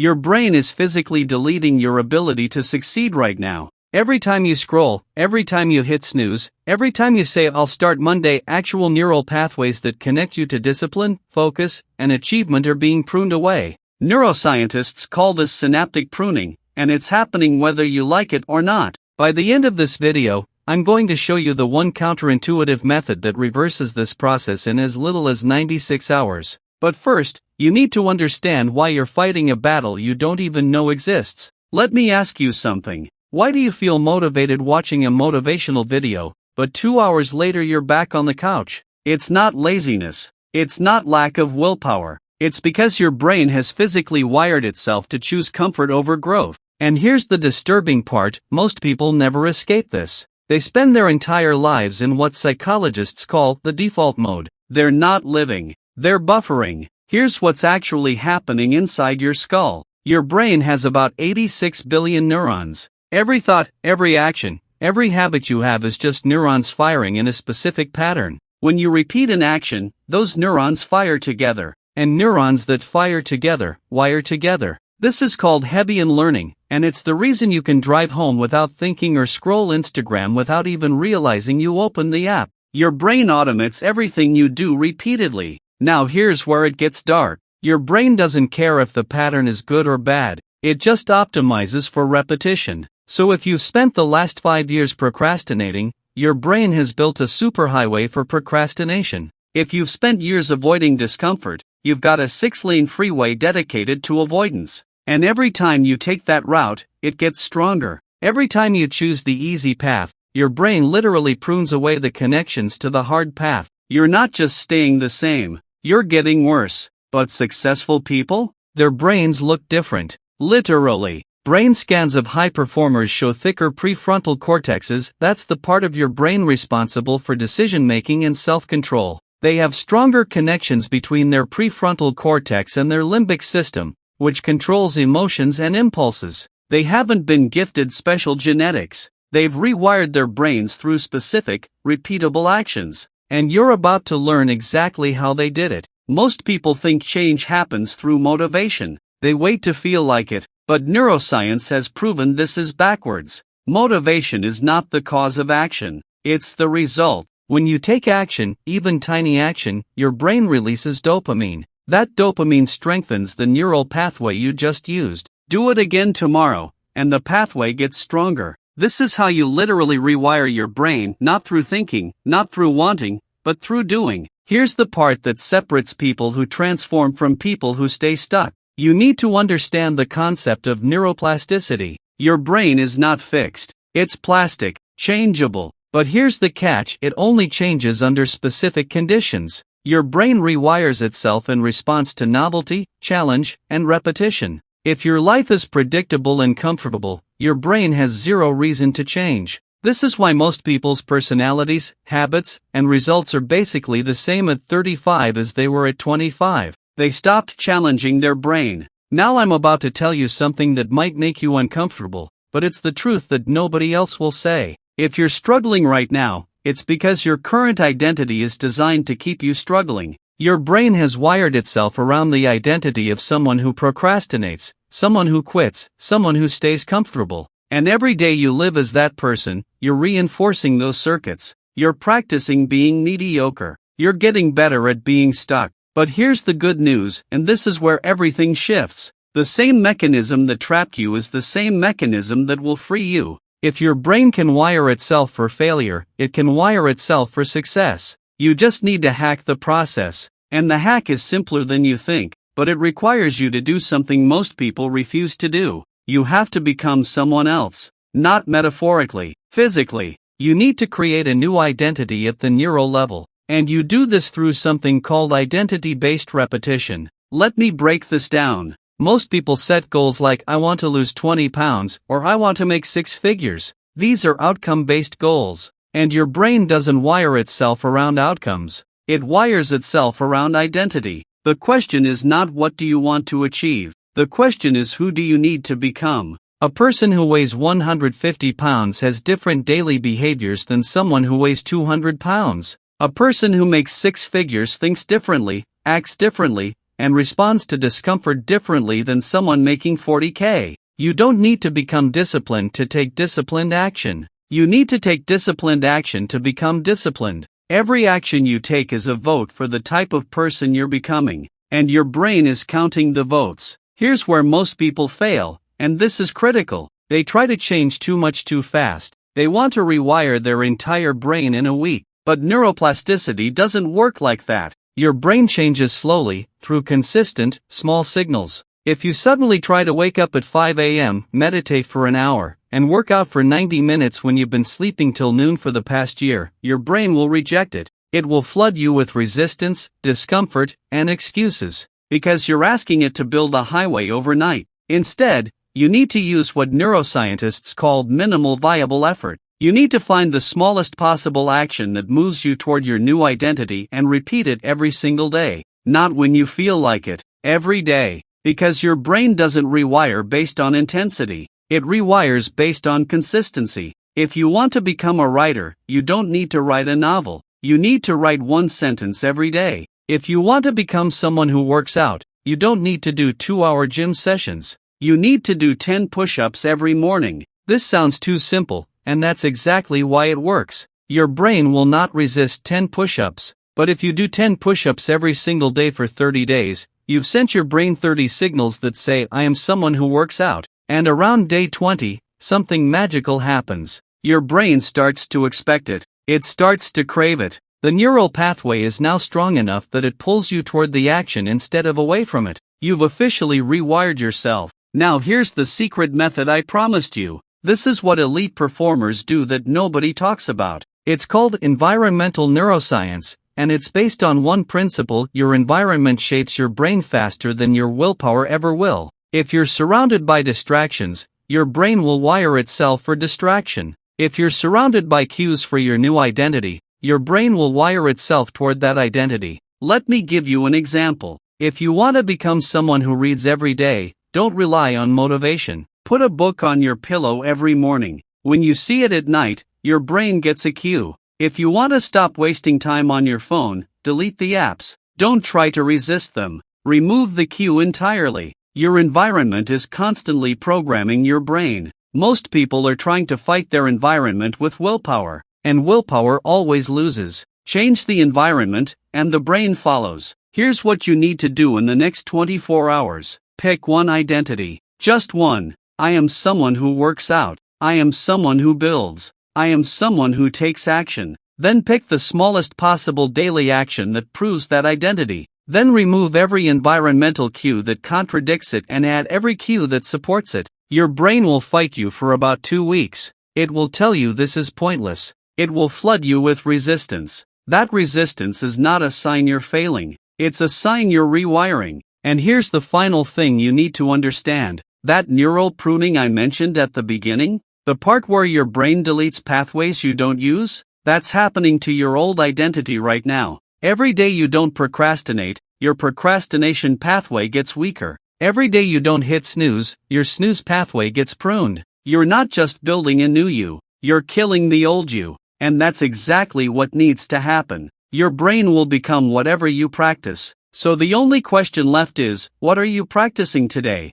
Your brain is physically deleting your ability to succeed right now. Every time you scroll, every time you hit snooze, every time you say I'll start Monday, actual neural pathways that connect you to discipline, focus, and achievement are being pruned away. Neuroscientists call this synaptic pruning, and it's happening whether you like it or not. By the end of this video, I'm going to show you the one counterintuitive method that reverses this process in as little as 96 hours. But first, you need to understand why you're fighting a battle you don't even know exists. Let me ask you something. Why do you feel motivated watching a motivational video, but 2 hours later you're back on the couch? It's not laziness. It's not lack of willpower. It's because your brain has physically wired itself to choose comfort over growth. And here's the disturbing part, most people never escape this. They spend their entire lives in what psychologists call the default mode. They're not living. They're buffering. Here's what's actually happening inside your skull. Your brain has about 86 billion neurons. Every thought, every action, every habit you have is just neurons firing in a specific pattern. When you repeat an action, those neurons fire together. And neurons that fire together, wire together. This is called Hebbian learning, and it's the reason you can drive home without thinking or scroll Instagram without even realizing you opened the app. Your brain automates everything you do repeatedly. Now here's where it gets dark. Your brain doesn't care if the pattern is good or bad, it just optimizes for repetition. So if you've spent the last 5 years procrastinating, your brain has built a superhighway for procrastination. If you've spent years avoiding discomfort, you've got a 6-lane freeway dedicated to avoidance. And every time you take that route, it gets stronger. Every time you choose the easy path, your brain literally prunes away the connections to the hard path. You're not just staying the same, you're getting worse. But successful people? Their brains look different. Literally. Brain scans of high performers show thicker prefrontal cortexes, that's the part of your brain responsible for decision-making and self-control. They have stronger connections between their prefrontal cortex and their limbic system, which controls emotions and impulses. They haven't been gifted special genetics. They've rewired their brains through specific, repeatable actions. And you're about to learn exactly how they did it. Most people think change happens through motivation. They wait to feel like it, but neuroscience has proven this is backwards. Motivation is not the cause of action. It's the result. When you take action, even tiny action, your brain releases dopamine. That dopamine strengthens the neural pathway you just used. Do it again tomorrow, and the pathway gets stronger. This is how you literally rewire your brain, not through thinking, not through wanting, but through doing. Here's the part that separates people who transform from people who stay stuck. You need to understand the concept of neuroplasticity. Your brain is not fixed. It's plastic, changeable. But here's the catch, it only changes under specific conditions. Your brain rewires itself in response to novelty, challenge, and repetition. If your life is predictable and comfortable, your brain has zero reason to change. This is why most people's personalities, habits, and results are basically the same at 35 as they were at 25. They stopped challenging their brain. Now I'm about to tell you something that might make you uncomfortable, but it's the truth that nobody else will say. If you're struggling right now, it's because your current identity is designed to keep you struggling. Your brain has wired itself around the identity of someone who procrastinates, someone who quits, someone who stays comfortable. And every day you live as that person, you're reinforcing those circuits. You're practicing being mediocre. You're getting better at being stuck. But here's the good news, and this is where everything shifts. The same mechanism that trapped you is the same mechanism that will free you. If your brain can wire itself for failure, it can wire itself for success. You just need to hack the process. And the hack is simpler than you think, but it requires you to do something most people refuse to do. You have to become someone else. Not metaphorically, physically. You need to create a new identity at the neural level. And you do this through something called identity-based repetition. Let me break this down. Most people set goals like I want to lose 20 pounds or I want to make 6 figures. These are outcome-based goals. And your brain doesn't wire itself around outcomes. It wires itself around identity. The question is not what do you want to achieve. The question is who do you need to become. A person who weighs 150 pounds has different daily behaviors than someone who weighs 200 pounds. A person who makes 6 figures thinks differently, acts differently, and responds to discomfort differently than someone making 40K. You don't need to become disciplined to take disciplined action. You need to take disciplined action to become disciplined. Every action you take is a vote for the type of person you're becoming, and your brain is counting the votes. Here's where most people fail, and this is critical. They try to change too much too fast. They want to rewire their entire brain in a week, but neuroplasticity doesn't work like that. Your brain changes slowly, through consistent, small signals. If you suddenly try to wake up at 5 a.m., meditate for an hour, and work out for 90 minutes when you've been sleeping till noon for the past year, your brain will reject it. It will flood you with resistance, discomfort, and excuses, because you're asking it to build a highway overnight. Instead, you need to use what neuroscientists call minimal viable effort. You need to find the smallest possible action that moves you toward your new identity and repeat it every single day. Not when you feel like it, every day. Because your brain doesn't rewire based on intensity, it rewires based on consistency. If you want to become a writer, you don't need to write a novel. You need to write one sentence every day. If you want to become someone who works out, you don't need to do 2-hour gym sessions. You need to do 10 push-ups every morning. This sounds too simple, and that's exactly why it works. Your brain will not resist 10 push-ups, but if you do 10 push-ups every single day for 30 days, you've sent your brain 30 signals that say, I am someone who works out. And around day 20, something magical happens. Your brain starts to expect it. It starts to crave it. The neural pathway is now strong enough that it pulls you toward the action instead of away from it. You've officially rewired yourself. Now here's the secret method I promised you. This is what elite performers do that nobody talks about. It's called environmental neuroscience, and it's based on one principle: your environment shapes your brain faster than your willpower ever will. If you're surrounded by distractions, your brain will wire itself for distraction. If you're surrounded by cues for your new identity, your brain will wire itself toward that identity. Let me give you an example. If you want to become someone who reads every day, don't rely on motivation. Put a book on your pillow every morning. When you see it at night, your brain gets a cue. If you want to stop wasting time on your phone, delete the apps. Don't try to resist them. Remove the cue entirely. Your environment is constantly programming your brain. Most people are trying to fight their environment with willpower, and willpower always loses. Change the environment, and the brain follows. Here's what you need to do in the next 24 hours. Pick one identity. Just one. I am someone who works out. I am someone who builds. I am someone who takes action. Then pick the smallest possible daily action that proves that identity. Then remove every environmental cue that contradicts it and add every cue that supports it. Your brain will fight you for about 2 weeks. It will tell you this is pointless. It will flood you with resistance. That resistance is not a sign you're failing. It's a sign you're rewiring. And here's the final thing you need to understand. That neural pruning I mentioned at the beginning, the part where your brain deletes pathways you don't use, that's happening to your old identity right now. Every day you don't procrastinate, your procrastination pathway gets weaker. Every day you don't hit snooze, your snooze pathway gets pruned. You're not just building a new you, you're killing the old you. And that's exactly what needs to happen. Your brain will become whatever you practice. So the only question left is, what are you practicing today?